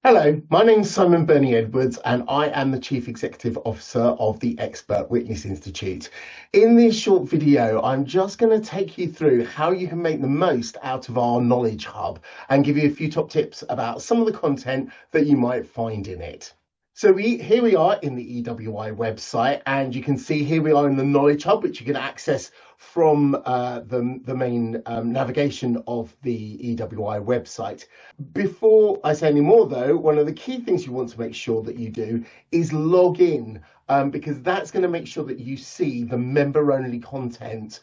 Hello, my name's Simon Bernie Edwards, and I am the Chief Executive Officer of the Expert Witness Institute. In this short video, I'm just going to take you through how you can make the most out of our Knowledge Hub and give you a few top tips about some of the content that you might find in it. So here we are in the EWI website, and you can see here we are in the Knowledge Hub, which you can access from the main navigation of the EWI website. Before I say any more, though, one of the key things you want to make sure that you do is log in, because that's going to make sure that you see the member-only content.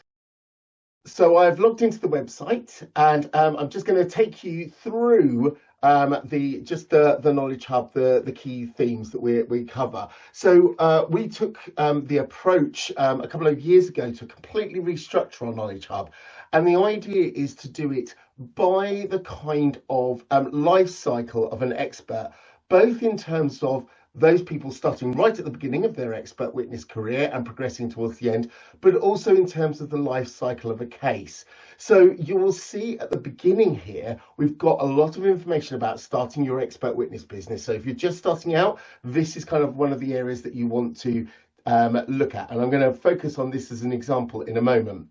So I've logged into the website, and I'm just going to take you through the Knowledge Hub, the key themes that we cover. So we took the approach a couple of years ago to completely restructure our Knowledge Hub, and the idea is to do it by the kind of life cycle of an expert, both in terms of those people starting right at the beginning of their expert witness career and progressing towards the end, but also in terms of the life cycle of a case. So you will see at the beginning here, we've got a lot of information about starting your expert witness business. So if you're just starting out, this is kind of one of the areas that you want to look at. And I'm going to focus on this as an example in a moment.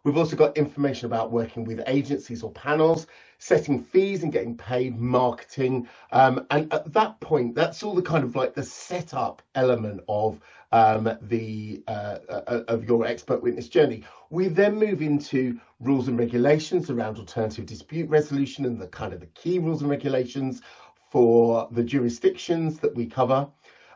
We've also got information about working with agencies or panels, setting fees and getting paid, marketing. And at that point, that's all the kind of like the setup element of your expert witness journey. We then move into rules and regulations around alternative dispute resolution and the kind of the key rules and regulations for the jurisdictions that we cover.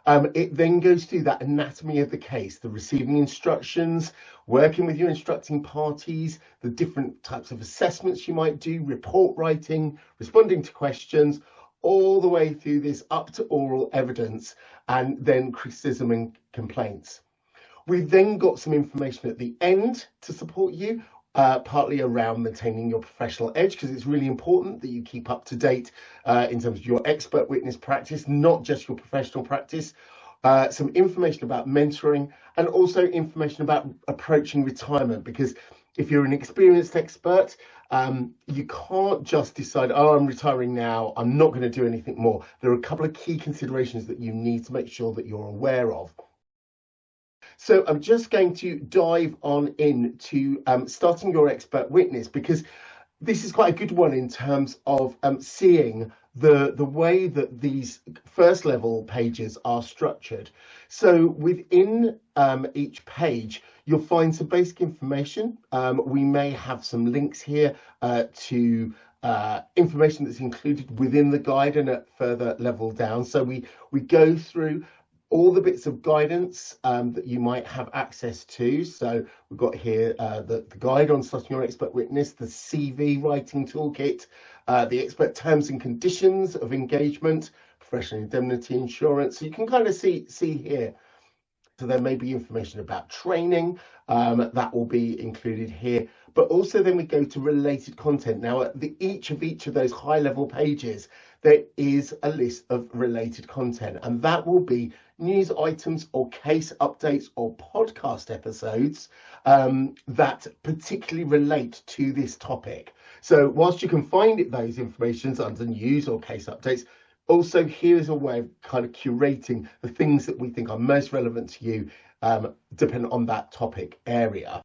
It then goes through that anatomy of the case, the receiving instructions, working with your instructing parties, the different types of assessments you might do, report writing, responding to questions, all the way through this up to oral evidence and then criticism and complaints. We've then got some information at the end to support you, partly around maintaining your professional edge, because it's really important that you keep up to date in terms of your expert witness practice, not just your professional practice. Some information about mentoring and also information about approaching retirement, because if you're an experienced expert, you can't just decide, oh, I'm retiring now, I'm not going to do anything more. There are a couple of key considerations that you need to make sure that you're aware of. So I'm just going to dive on into starting your expert witness, because this is quite a good one in terms of seeing the way that these first level pages are structured. So within each page, you'll find some basic information. We may have some links here to information that's included within the guide and at further level down. So we go through all the bits of guidance that you might have access to. So we've got here the guide on starting your expert witness, the CV writing toolkit, the expert terms and conditions of engagement, professional indemnity insurance. So you can kind of see here. So there may be information about training that will be included here, but also then we go to related content. Now at each of those high level pages, there is a list of related content, and that will be news items or case updates or podcast episodes that particularly relate to this topic. So whilst you can find those informations under news or case updates, also here's a way of kind of curating the things that we think are most relevant to you, depending on that topic area.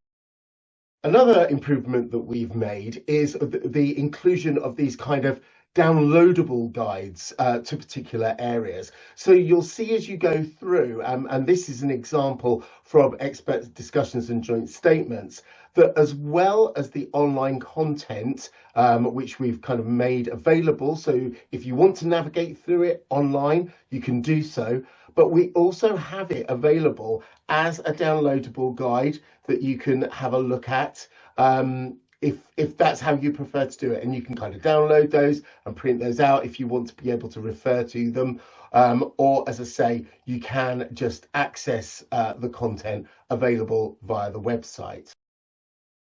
Another improvement that we've made is the inclusion of these kind of downloadable guides to particular areas. So you'll see as you go through, and this is an example from expert discussions and joint statements, that as well as the online content, which we've kind of made available, so if you want to navigate through it online, you can do so, but we also have it available as a downloadable guide that you can have a look at. If that's how you prefer to do it, and you can kind of download those and print those out if you want to be able to refer to them, or as I say, you can just access the content available via the website.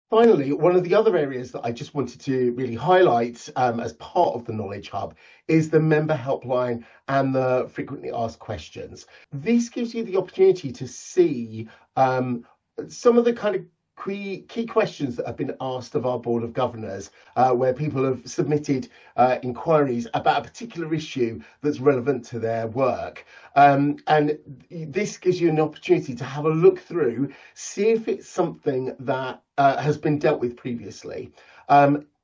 Finally, one of the other areas that I just wanted to really highlight as part of the Knowledge Hub is the member helpline and the frequently asked questions. This gives you the opportunity to see some of the kind of key questions that have been asked of our Board of Governors, where people have submitted inquiries about a particular issue that's relevant to their work. And this gives you an opportunity to have a look through, see if it's something that has been dealt with previously.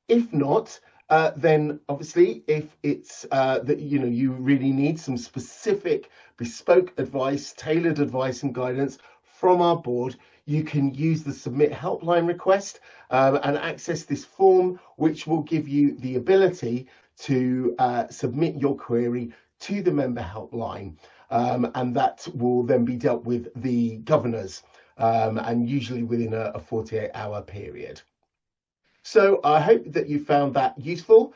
If not, then obviously if it's that you really need some specific bespoke advice, tailored advice and guidance from our board, you can use the submit helpline request and access this form, which will give you the ability to submit your query to the member helpline, and that will then be dealt with the governors, and usually within a 48-hour period. So I hope that you found that useful.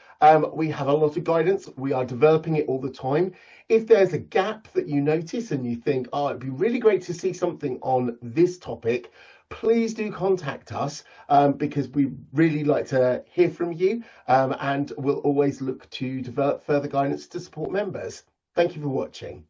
We have a lot of guidance. We are developing it all the time. If there's a gap that you notice and you think, oh, it'd be really great to see something on this topic, please do contact us, because we really like to hear from you, and we'll always look to develop further guidance to support members. Thank you for watching.